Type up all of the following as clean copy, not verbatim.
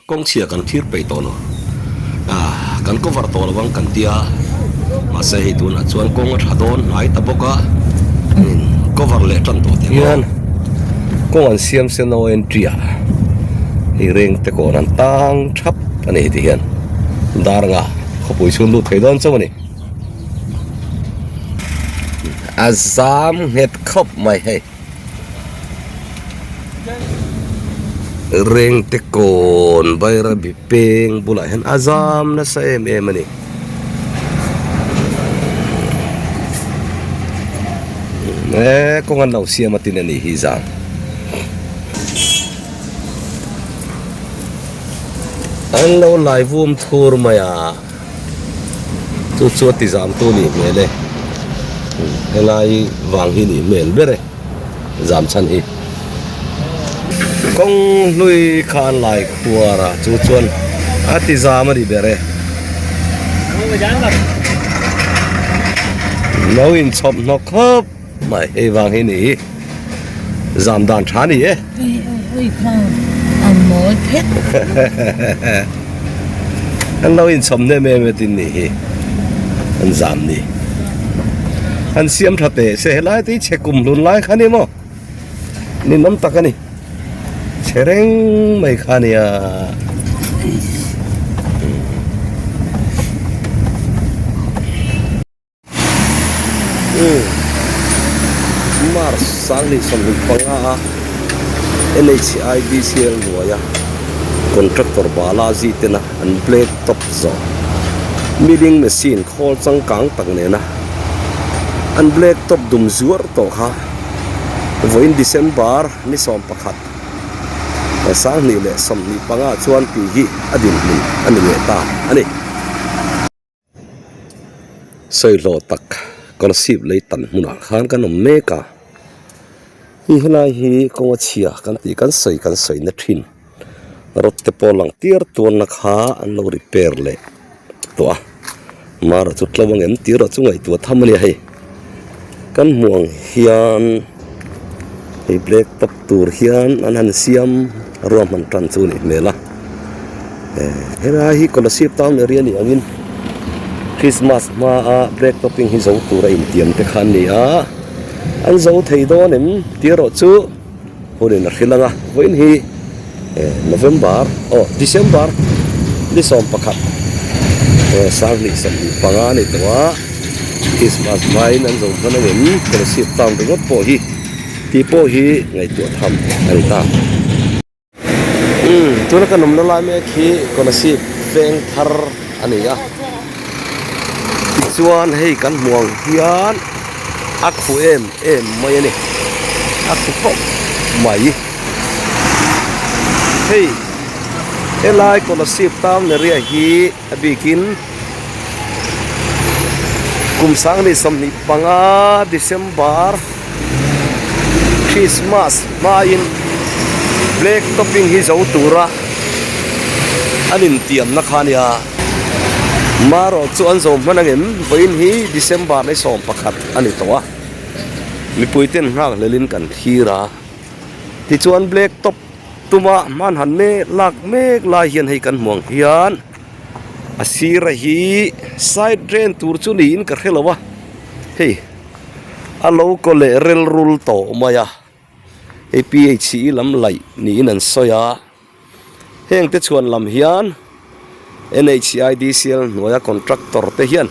kong chia kan thir pe to no kan cover to lawang kan tia ma se hi tun a chuan kong a thadon ai ta boka cover le tan to te yan kong an siam se no entry a hi reng te ko ran tang thap ani ti hian dar nga khopui sun lu thei don chawani azam het khop mai he reng te kon bayra bi peng bula hen azam na sa em ani kong an lau siam atin ani hi zang an lo lai vum thur maya tu chu ti zam tu ni mele helai wang hi ni mel bere zam chan hi kong lui khan lai khuara chu chuan ati zam ri bere no in chop no khop mai e wang hi ni zam dan tha ni e ôi không ăn mồi phết anh lâu in sầm nè mẹ tin nè anh giảm nè anh xiêm thật tệ sẽ lại tí che cùng luôn lại khá nè mò nên nắm tắc anh nè che reng mày khá nè mar sang đi sầm đi phăng à NHIDCL nuaya contractor balaji tena an blade top zo milling machine khol chang kang tak ne na an blade top dum zuar to kha voin December ni som pakhat sang ni le som ni panga chuan pi hi adin ni ani le ta ani soi lo tak kon sip le tan muna khan kan meka hi helai hi kong chia kan ti kan soi na thin rot te polang tiar tuan na kha an lo repair le to a mar chu tlawang em tir chu ngai tu thamani hei kan muang hian hi black top tur hian an han siam rom man tran chu ni mela helai hi scholarship town area ni angin Christmas ma a black topping hi zo tura in tiam te khan ni a an zo thei do nem tiro chu horin khilanga voin hi November December ni som pakhat sang ni sam panga ni towa Christmas mai nan zo phana nem scholarship town ringot po hi ti po hi ngai tu tham ani ta tuna kan nom na la me khi scholarship veng thar ani ya chuan hei kan muang hian akhu em mai ani akhu khop mai hei elai scholarship tam ne ria hi abikin kumsang ni somni panga December Christmas main black topping hi zo tura anin tiam na khania maro chuan zo manangem voin hi December nei som pakhat ani towa mi puiten hak lelin kan khira ti chuan black top tuma man han me lak mek la hian hei kan muang hian asira hi side drain tur chu niin ka khelawa hei alo ko le rel rul to maya APHC lam lai ni nan soya heng te chuan lam hian NHIDCL noya contractor te hian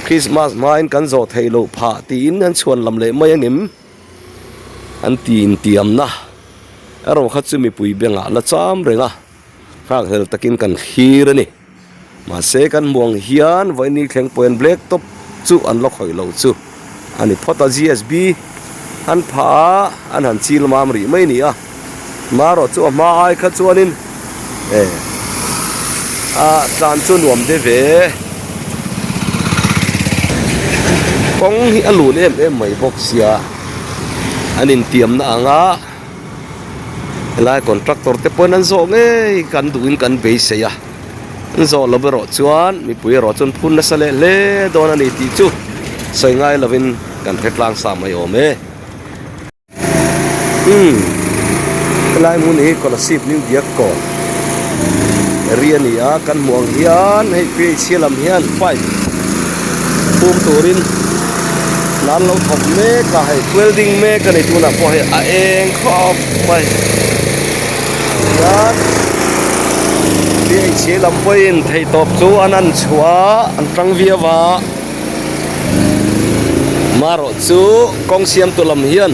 Christmas main kan zo thailo pha tin an chuan lam le mai anim an tin tiam na aro kha chu mi pui benga la cham renga khak hel takin kan khir ani ma se kan muang hian voini thleng point black top chu an lo khoi lo chu ani phota GSB an pha an han chil mam ri mai ni a maro chu ma ai kha chuanin chan chu nuam de ve kong hi alun em mai box sia anin tiam na anga lai contractor te pon an zo nge kan duin kan be se ya an zo lobero chuan mi pui ro chun phun na sale le don ani ti chu soi ngai lovin kan thetlang sa mai ome lai mun hi scholarship new dia ko เรียนนี่กันห่วงเฮียนให้ปีเชียลำเฮียนไปภูมิตัวรินนั้นเราถมเมฆก็ให้เวลดิ้งเมฆกันในตัวน่ะพอให้เองครอบไปยันปีเชียลำไปอินให้ตบจูอันนั้นชัวอันตรังเวียวะมารอจูกองเสียมตัวลำเฮียน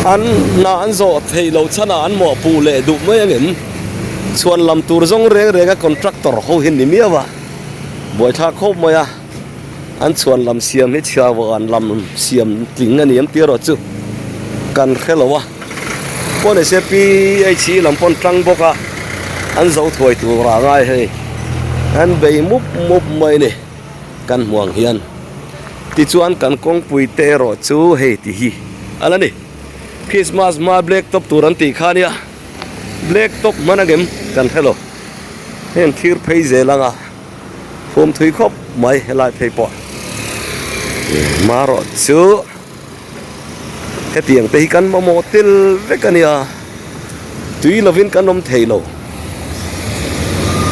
อันน่าอันโจทย์ให้เราชนะอันหมอปูเล่ดุไม่ยังเห็นชวนลำตัวจงเร่กับคอนแทคเตอร์เขาเห็นนี่มีวะบ่อยท่าครบไหมอันชวนลำเสียมให้เชื่อว่าอันลำเสียมจริงอันนี้ยังเตี้ยรอจูกันแค่ละวะพอในเซปีไอชีลำพอนตรังบอกอันเจ้าถวยตัวร่างไงให้อันใบมุบไม่เนี่ยกันห่วงเฮียนที่ชวนกันกงปุยเตะรอจูให้ที่ฮีอะไรนี่คริสต์มาสมาเบรกตบตัวรันตีขานี่เบรกตบมันอะไรกันเฮลโลเห็นทีร์เพย์เจลังผมถุยครบไม่เฮลัยเพย์ปอมารอจูเฮตียงเตะกันมาโมติลเวกันเนี่ยตุยลวินกันนมเทโล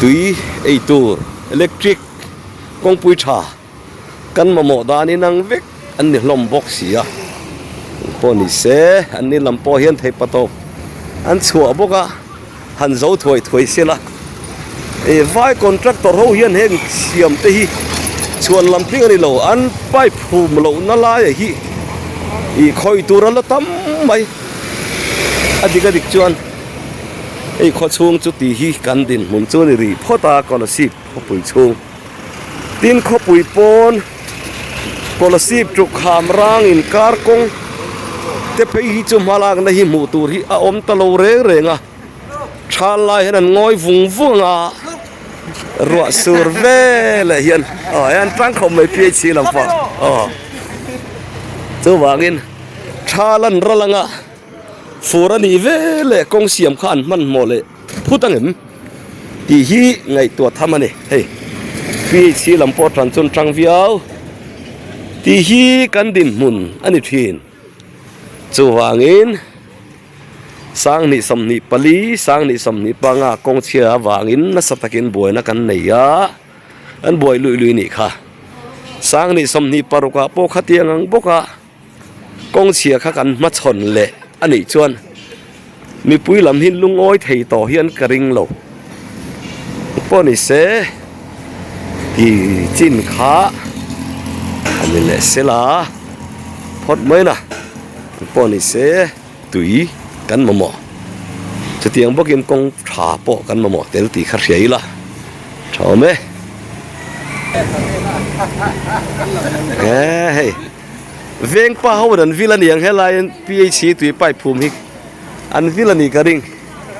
ตุยไอตัวอิเล็กทริกกงปุยชากันมาโมดานี่นังเวกอันนี้ลมบ็อกซี่ปนิเสอันนี้ลำปอเฮียนเทปตบอันชัวบอกหันเจ้าถวยเสียละไฟคอนแทคเตอร์เขาเฮียนเฮงเสียมเตะชวนลำพิงอันนี้เราอันไปภูมิเรานั่นละไอ้ฮีอีคอยตัวเราทำไมอดีตชวนไอ้ข้อช่วงจุดที่ฮีกันดินมุนจูนี่รีพ่อตากอลสิบข้อปุ๋ยช่วงดินข้อปุ๋ยปนกอลสิบจุกขามร่างอินการกงแต่ไปฮิจุมาลากในหิมูตูที่อมตะโลเรงชาลายให้นั่นง่อยฟุ้งรัวสูร์เวเลยเฮียนยันตั้งเขาไม่เพียชีลำฟ้าเจ้าว่ากินชาลันระลังฟูรันีเวเลยกงเสียมขันมันโมเลยพูดตั้งเห็นที่ฮีไงตัวทำมันเฮ้ยเพียชีลำปอทันจนจังเวียวที่ฮีกันดินมุนอันนี้ทีนจูวางินสังนิสมนิปลีสังนิสมนิปังกงเชียวางินนัสตะกินบวยนักันเนียอันบวยลุยนี่ค่ะสังนิสมนิปารุกะโปขัดยังบกะกงเชียข้ากันมาชนเละอันนี้ชวนมีปุยลำหินลุงอ้อยไทยต่อเฮียนกระริงโลปนิเสที่จินขาอันนี้แหละเสลาพอดไหมนะปนิเสตุยกันมาหมอจะเตียงบอกกินกงชาปอกันมาหมอแต่ละตีขัดเสียละชอบไหมเฮ้ยเวงป้าเขาดันวิลานียังให้ลายพีเอชีตุยไปภูมิอันวิลานีกระดิ่ง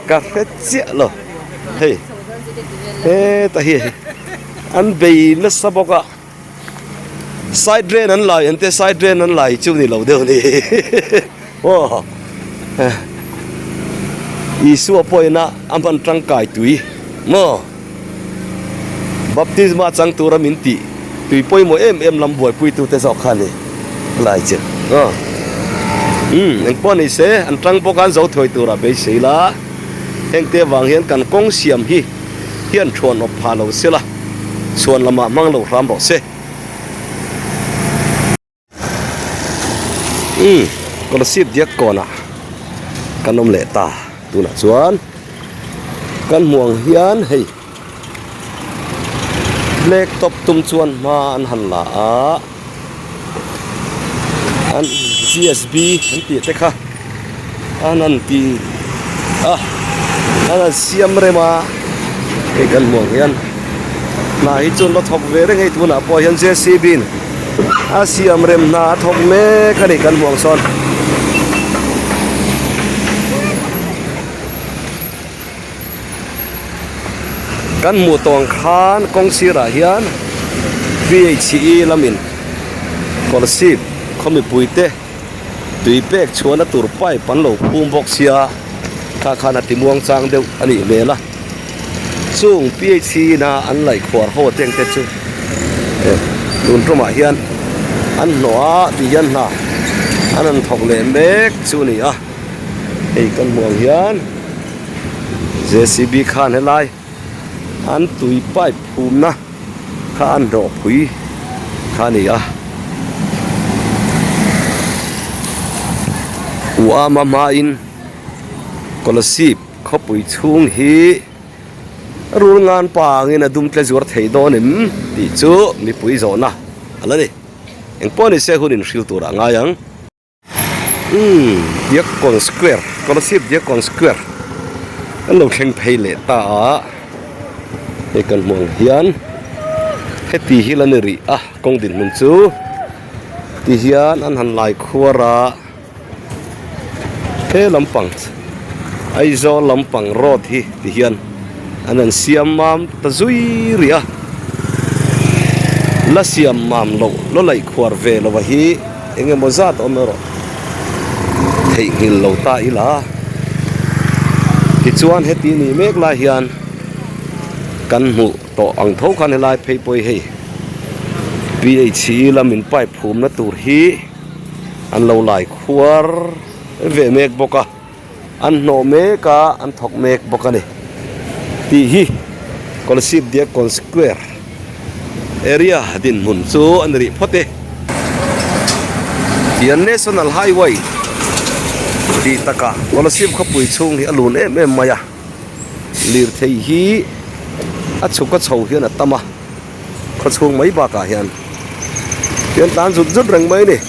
กาเฟเจ้าเหรอเฮ้ยตาเฮียอันเบย์นัสบอก side drain นั้นไหลอันเต side drain นั้นไหลจุดนี้เราเดี๋ยวนี้โอ้อีสัวปอยนะอันพันตรังกายตุยมั้งบัพติศมาจังตัวรามินตีตุยปอยโมเอ็มลำบวยปุยตัวเตสอกขันนี่ไหลเจ้าเอ็งป้อนนี่เสอันตรังปกันเจ้าถอยตัวระเบยเสียละเอ็งเตวังเห็นกันกงเสียมฮีเฮียนชวนอพาเราเสียละชวนละมามั่งเรารำบอกเสก็ระสิบเดียกก่อนกันนมเละตาตัวน่ะส่วนกันห่วงเฮียนให้เล็กตบตุ้มส่วนมาอันหันละอัน GSB อันตีเตค่ะอันนั้นตีอันนั้นเสียมเรมาไอ้กันห่วงเฮียนน่าให้จนเราทบเวรไงตัวน่ะพอเฮียน JCB เสียมเรมน่าทบเมฆกันกันห่วงซ้อนกันหมู่ตองคานกองศิราเฮียน VHE ลามินกอลสิบเขามีปุยเตตุยเป็กชวนตัวไปปันโลภูมิบอกเสียข้าขนาดที่มวงจางเดียวอันนี้เมล่ะสูง PHE นะอันไหลขวดโหดเต็งเต็ดจูตุนตรมาเฮียนอันหนัวที่ยันนะอันนั้นถกเลมเบกชูนี่ไอ้กันมวงเฮียน JCB ข้านให้ไล่อันตุยป้ายภูมินะข้าอันดอกผุยข้านี่อัวมาอินกลสิบเขาปุ๋ยชุงฮีรู้งานป่าเงินดุมเตจวดเทยโดนิมติจูมีปุ๋ยโซนะอะไรนี่ยังป้อนนี่เสียคนอินฟิลตัวง่ายยังเดียกกอนสแควร์กลสิบเดียกกอนสแควร์อันเราแข่งเพลย์ตาให้กันมองเฮียนให้ตีฮิลันรีกงดินมุนจูตีเฮียนอันหันไหลขัวระเฮ้ลำปังไอโซลำปังรอดที่ตีเฮียนอันนั้นเสียมมามตะซุยเรียละเสียมมามโลไหลขัวเวลวะฮีเองมอซัดอเมรอเฮ้หิลโลตาอีลาที่ชวนให้ตีนี่เมกลาเฮียนกันหมู่ต่ออังเท่ากันให้ลายเพย์ปอยให้ปีไอชีละมินไปภูมินัตูฮีอันเราลายขัวเวเมกบกะอันโนเมกะอันทอกเมกบกะนี่ตีฮีกอลสิบเดียกอนสแควร์เอเรียดินมุนซูอันรีพอเตที่อันเนชั่นแนลไฮเวย์ที่ตะกะกอลสิบขับปุ่ยชุงที่อลูนเอ็มมายาลีร์เทฮีอัดชุกก็เฉาเฮียนตั้มเขาชงไม่บากาเฮียนเฮียนตานสุดแรงไหมนี่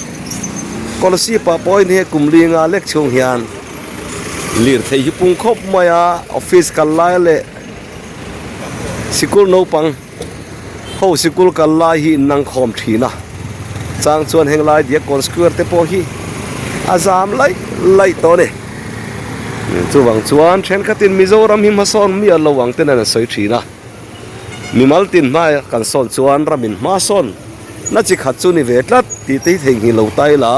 กอลสิบปะปอยนี่กลุ่มลีงาเล็กชงเฮียนลีร์เทฮีปุ่งคบมายาออฟฟิศกันไล่เล่สกุลโนปังเขาสกุลกันไล่ฮีนังคอมทีนะจางชวนแห่งไล่เดียกอนสแควร์เตปอฮีอาซามไล่ตัวนี่จู่วังชวนเช่นขัดินมิโซรัมหิมฮัสซอนมีอะไรวังเต้นนั่นสวยทีนะมีมัลตินมากันสอนชวนรามินมาสอนน่าจะขัดจุนิเวทลัดตีตีถึงหินเหลาไตละ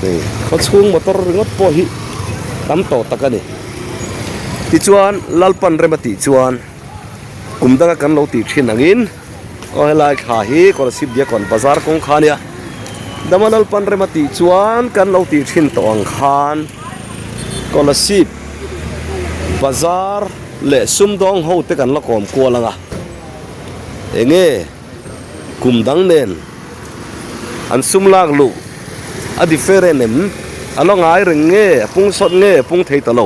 นี่เขาช่วงมอเตอร์งดปอฮีตั้มโตตะกันนี่ติจวนลัลปันเรมาติจวนกุมดังกันเราติชินนังินก็ให้ลายขาฮีก็สิบเดียก่อนบาซาร์กงขานเนี่ยดามันลัลปันเรมาติจวนกันเราติชินตองขานก็สิบบาซาร์เละซุ่มดองหูเตกันละกอมกัวลังเองกุมดังเน้นอันซุ่มลากลูอดีเฟรนเนมอันละง่ายเรื่องปุ้งสดปุ้งเทยตะโล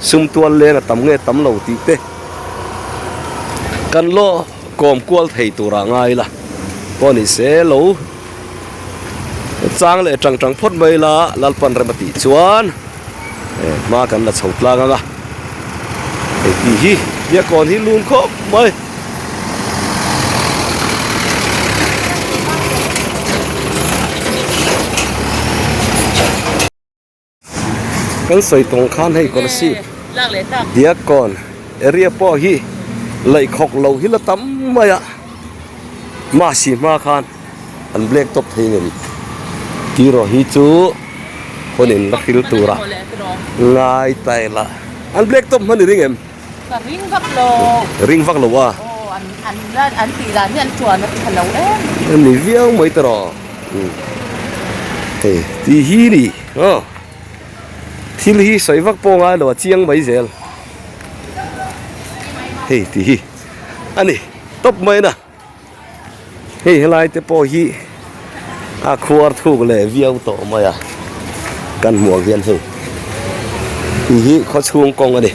ซุ่มตัวเลี้ยงตำตำโลตีเตกันโลกอมกัวเทยตัวร่างง่ายละก็นี่เสโลจางเลยจังพดไม่ละลัลปันเรมาติจวนมากันละชาวตลางอ่ะไอ้ที่ฮีเดี๋ยวก่อนที่ลุงครบไม่กันใส่ตรงข้านให้กระสิบเดี๋ยวก่อนเอเรียป้อฮีไหลขอกเหลาฮิละตั้มมาอะมาสิมาข้านอันเบลกตบเทียนที่รอฮิจูคนเห็นรักฮิลตัวละง่ายแต่ละอันเบลกตบมันริงเอ็มริงฟักโลริงฟักโลวะอันตีร้านนี่อันชวนมันฮัลโหลอันนี้เวียงไม่ตรอเฮ้ที่ฮีนี่ที่ฮีใส่ฟักโป่งอะไรหรอเจียงไม่เซลเฮ้ที่ฮีอันนี้ตบไม่นะเฮ้อะไรแต่พอฮีขวดถูกเลยเวียวโตมาอ่ะกันหมวกเวียนเฮ้ที่ฮีเขาช่วงกองอันนี้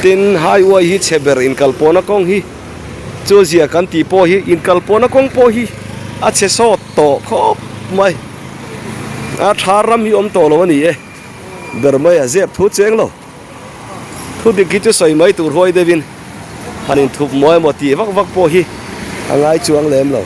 ตินไฮวายฮีเชเบอร์อินคัลโปนักกองฮีโจเซียกันตีโปฮีอินคัลโปนักกองโปฮีอาเชโซโตครบไม่ทารัมฮีอมโตโลนี่เบอร์ไม่อาเจ็บทุเจงโลทุดิกิจใส่ไม่ตัวรวยเดวินฮันอินทุบมวยหมดทีวักโปฮีอะไรจวงเล่มโล